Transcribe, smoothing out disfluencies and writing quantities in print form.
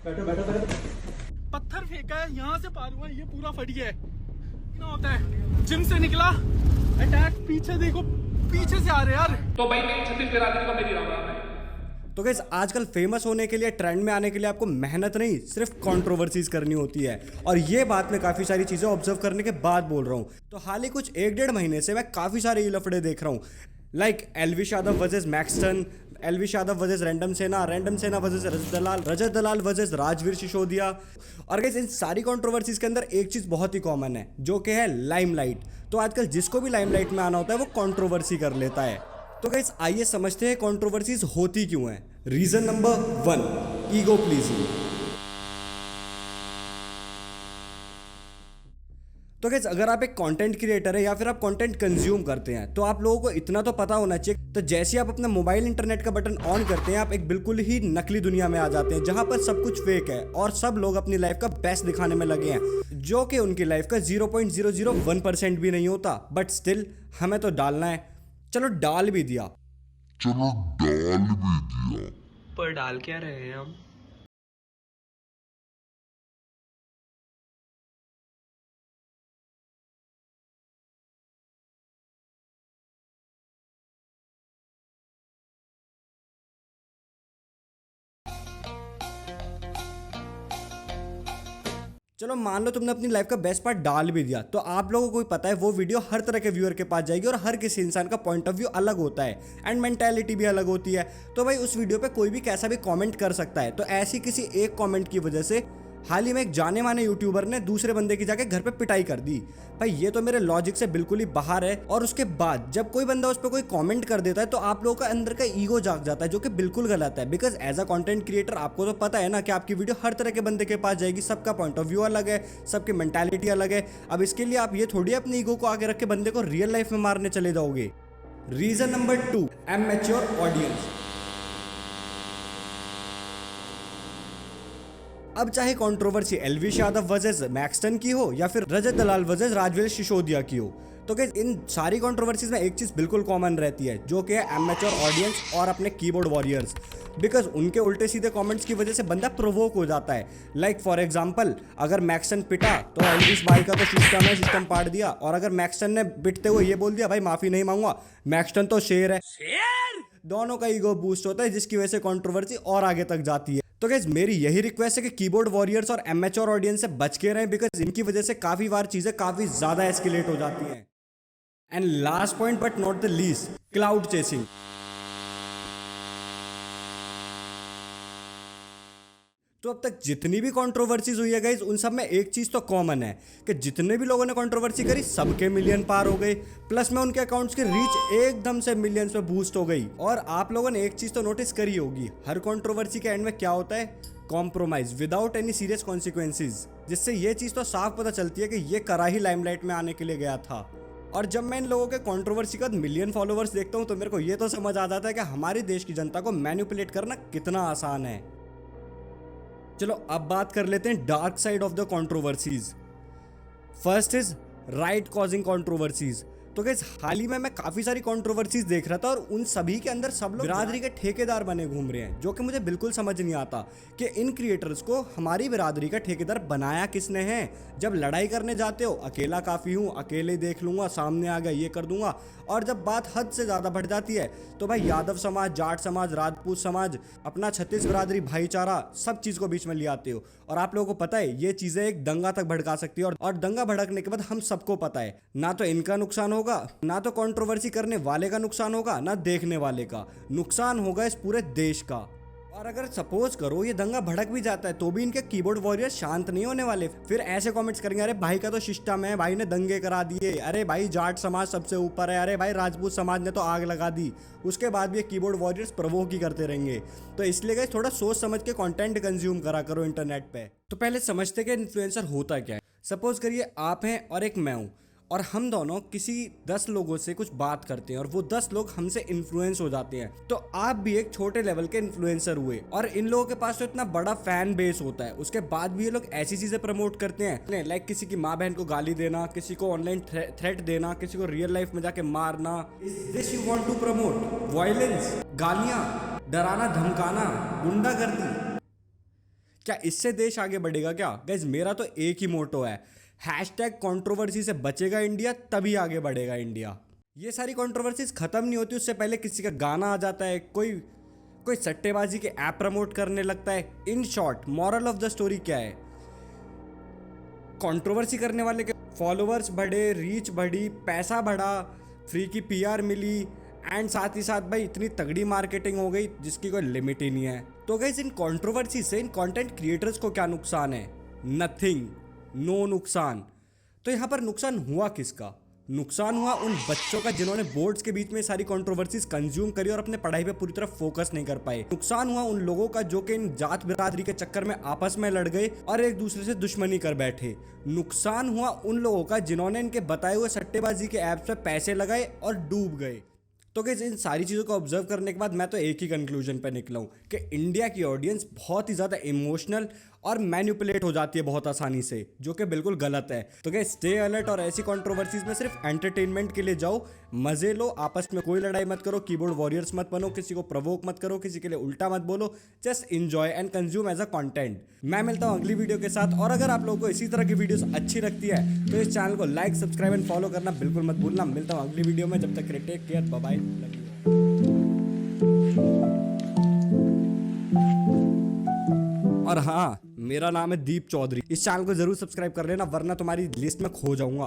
बैठो बैठो बैठो। पत्थर फेंका है, यहाँ से पार हुआ, ये पूरा फट गया है। क्या होता है, जिम से निकला, अटैक, पीछे देखो, पीछे से आ रहे यार। तो भाई मेरी छत्तीसगढ़ आदमी को मेरी राम राम है। तो गाइस आजकल फेमस होने के लिए, ट्रेंड में आने के लिए आपको मेहनत नहीं, सिर्फ कंट्रोवर्सीज करनी होती है। और ये बात मैं काफ़ी सारी चीज़ें ऑब्जर्व करने के बाद बोल रहा हूँ। तो हाल ही कुछ 1-1.5 महीने से मैं काफ़ी सारे ये लफड़े देख रहा हूँ, like Elvish Yadav versus Maxton, Elvish Yadav versus random सेना वर्सेस रजत दलाल वर्सेस राजवीर सिसोदिया। और गाइस इन सारी कंट्रोवर्सीज के अंदर एक चीज़ बहुत ही कॉमन है, जो कि है लाइमलाइट। तो आजकल जिसको भी लाइमलाइट में आना होता है वो कंट्रोवर्सी कर लेता है। तो गाइस आइए समझते हैं कंट्रोवर्सीज होती क्यों हैं। Reason number 1, ego pleasing. तो गाइस अगर आप एक कंटेंट क्रिएटर है या फिर आप कंटेंट कंज्यूम करते हैं, तो आप लोगों को इतना तो पता होना चाहिए। तो जैसे आप अपना मोबाइल इंटरनेट का बटन ऑन करते हैं, आप एक बिल्कुल ही नकली दुनिया में आ जाते हैं, जहां पर सब कुछ फेक है और सब लोग अपनी लाइफ का बेस्ट दिखाने में लगे हैं, जो कि उनकी लाइफ का 0.001% भी नहीं होता। बट स्टिल हमें तो डालना है। चलो डाल भी दिया। पर डाल क्या रहे हैं हम? चलो मान लो तुमने अपनी लाइफ का बेस्ट पार्ट डाल भी दिया, तो आप लोगों को भी पता है वो वीडियो हर तरह के व्यूअर के पास जाएगी और हर किसी इंसान का पॉइंट ऑफ व्यू अलग होता है एंड मेंटालिटी भी अलग होती है। तो भाई उस वीडियो पे कोई भी कैसा भी कमेंट कर सकता है। तो ऐसी किसी एक कमेंट की वजह से हाल ही में एक जाने माने यूट्यूबर ने दूसरे बंदे की जाके घर पे पिटाई कर दी। भाई ये तो मेरे लॉजिक से बिल्कुल ही बाहर है। और उसके बाद जब कोई बंदा उस पर कोई कमेंट कर देता है, तो आप लोगों का अंदर का ईगो जाग जाता है, जो कि बिल्कुल गलत है। Because as a content creator आपको तो पता है ना कि आपकी वीडियो हर तरह के बंदे के पास जाएगी, सबका पॉइंट ऑफ व्यू अलग है, सबकी मेंटालिटी अलग है। अब इसके लिए आप ये थोड़ी अपने ईगो को आगे रख के बंदे को रियल लाइफ में मारने चले जाओगे। Reason number 2, immature audience. अब चाहे controversy Elvish Yadav versus Maxtern की हो या फिर रजत दलाल वर्सेस राजवीर सिसोदिया की हो, तो गाइस इन सारी कंट्रोवर्सीज में एक चीज़ बिल्कुल कॉमन रहती है, जो कि है इमैच्योर ऑडियंस और अपने कीबोर्ड वॉरियर्स। बिकॉज उनके उल्टे सीधे कमेंट्स की वजह से बंदा प्रोवोक हो जाता है। लाइक फॉर एग्जांपल, अगर मैक्सटन पिटा तो एलविश भाई का तो सिस्टम है, सिस्टम पाट दिया। और अगर मैक्सटन ने पिटते हुए ये बोल दिया, भाई माफी नहीं मांगूंगा, मैक्सटन तो शेर है। दोनों का ईगो बूस्ट होता है, जिसकी वजह से कंट्रोवर्सी और आगे तक जाती है। तो गाइस मेरी यही रिक्वेस्ट है कि कीबोर्ड वॉरियर्स और इमैच्योर ऑडियंस से बच के रहें, बिकॉज इनकी वजह से काफी बार चीजें काफी ज्यादा एस्केलेट हो जाती हैं। And last point but not the least, cloud chasing. तो अब तक जितनी भी कंट्रोवर्सीज हुई है गाइस, उन सब में एक चीज तो कॉमन है कि जितने भी लोगों ने कंट्रोवर्सी करी सबके मिलियन पार हो गए, प्लस में उनके अकाउंट्स की रीच एकदम से मिलियंस में बूस्ट हो गई। और आप लोगों ने एक चीज तो नोटिस करी होगी, हर कंट्रोवर्सी के एंड में क्या होता है, compromise without any serious consequences, जिससे ये चीज तो साफ पता चलती है कि ये करा ही लाइमलाइट में आने के लिए गया था। और जब मैं इन लोगों के कंट्रोवर्सी का मिलियन फॉलोवर्स देखता हूँ, तो मेरे को ये तो समझ आ जाता है कि हमारे देश की जनता को मैनिपुलेट करना कितना आसान है। चलो अब बात कर लेते हैं dark side of the controversies. First is right causing controversies. तो गाइस हाल ही में मैं काफी सारी कंट्रोवर्सीज देख रहा था और उन सभी के अंदर सब लोग बिरादरी के ठेकेदार बने घूम रहे हैं, जो कि मुझे बिल्कुल समझ नहीं आता कि इन क्रिएटर्स को हमारी बिरादरी का ठेकेदार बनाया किसने है। जब लड़ाई करने जाते हो, अकेला काफी हूँ, अकेले देख लूंगा, सामने आ गया ये कर दूंगा। और जब बात हद से ज्यादा बढ़ जाती है, तो भाई यादव समाज, जाट समाज, राजपूत समाज, अपना छत्तीस बिरादरी, भाईचारा, सब चीज को बीच में ले आते हो। और आप लोगों को पता है ये चीजें एक दंगा तक भड़का सकती है। और दंगा भड़कने के बाद हम सबको पता है, ना तो इनका नुकसान होगा, ना तो कंट्रोवर्सी करने वाले का नुकसान होगा, ना देखने वाले का नुकसान होगा, इस पूरे देश का। और अगर सपोज करो ये दंगा भड़क भी जाता है, तो भी इनके कीबोर्ड वॉरियर शांत नहीं होने वाले। फिर ऐसे कमेंट्स करेंगे, अरे भाई का तो सिस्टम है, भाई ने दंगे करा दिए, अरे भाई जाट समाज सबसे ऊपर है, अरे भाई राजपूत समाज ने तो आग लगा दी। उसके बाद भी ये कीबोर्ड वॉरियर्स प्रोवोक ही करते रहेंगे। तो इसलिए गाइस थोड़ा सोच समझ के कंटेंट कंज्यूम करा करो इंटरनेट पे। तो पहले समझते कि इन्फ्लुएंसर होता क्या है। सपोज करिए आप हैं और एक मैं हूँ, और हम दोनों किसी 10 लोगों से कुछ बात करते हैं और वो 10 लोग हमसे इन्फ्लुएंस हो जाते हैं। तो आप भी एक छोटे लेवल के इन्फ्लुएंसर हुए, और इन लोगों के पास तो इतना बड़ा फैन बेस होता है, उसके बाद भी ये लोग ऐसी चीजें प्रमोट करते हैं, लाइक किसी की माँ बहन को गाली देना, किसी को ऑनलाइन थ्रेट देना, किसी को रियल लाइफ में जाके मारना। Is this you want to promote? Violence, गालियां, डराना धमकाना, गुंडागर्दी। क्या इससे देश आगे बढ़ेगा क्या? गाइज मेरा तो एक ही मोटो है, हैशटैग कंट्रोवर्सी से बचेगा इंडिया, तभी आगे बढ़ेगा इंडिया। ये सारी कंट्रोवर्सीज खत्म नहीं होती उससे पहले किसी का गाना आ जाता है, कोई सट्टेबाजी के ऐप प्रमोट करने लगता है। In short moral of the story क्या है? कंट्रोवर्सी करने वाले के फॉलोअर्स बढ़े, रीच बढ़ी, पैसा बढ़ा, फ्री की पीआर मिली, एंड साथ ही साथ भाई इतनी तगड़ी मार्केटिंग हो गई जिसकी कोई लिमिट ही नहीं है। तो गाइस इन कंट्रोवर्सी से इन कंटेंट क्रिएटर्स को क्या नुकसान है? नथिंग, नो नुकसान। तो यहाँ पर नुकसान हुआ किसका? नुकसान हुआ उन बच्चों का जिन्होंने बोर्ड्स के बीच में सारी कंट्रोवर्सीज कंज्यूम करी और अपने पढ़ाई पे पूरी तरह फोकस नहीं कर पाए। नुकसान हुआ उन लोगों का जो कि इन जात बिरादरी के चक्कर में आपस में लड़ गए और एक दूसरे से दुश्मनी कर बैठे। नुकसान हुआ उन लोगों का जिन्होंने इनके बताए हुए सट्टेबाजी के ऐप्स पे पैसे लगाए और डूब गए। तो गाइस इन सारी चीज़ों को ऑब्जर्व करने के बाद मैं तो एक ही कंक्लूजन पे निकला हूँ कि इंडिया की ऑडियंस बहुत ही ज़्यादा इमोशनल और मैनिपुलेट हो जाती है बहुत आसानी से, जो कि बिल्कुल गलत है। तो गाइस स्टे अलर्ट और ऐसी कंट्रोवर्सीज में सिर्फ एंटरटेनमेंट के लिए जाओ, मजे लो, आपस में कोई लड़ाई मत करो, कीबोर्ड वॉरियर्स मत बनो, किसी को प्रवोक मत करो, किसी के लिए उल्टा मत बोलो, just enjoy and consume as a content. मैं मिलता हूँ अगली वीडियो के साथ, और अगर आप लोगों को इसी तरह की वीडियोस अच्छी लगती है तो इस चैनल को लाइक, सब्सक्राइब एंड फॉलो करना बिल्कुल मत भूलना। मिलता हूँ अगली वीडियो में, जब तक टेक केयर, बाय बाय। और हाँ, मेरा नाम है दीप चौधरी। इस चैनल को जरूर सब्सक्राइब कर लेना, वरना तुम्हारी लिस्ट में खो जाऊंगा।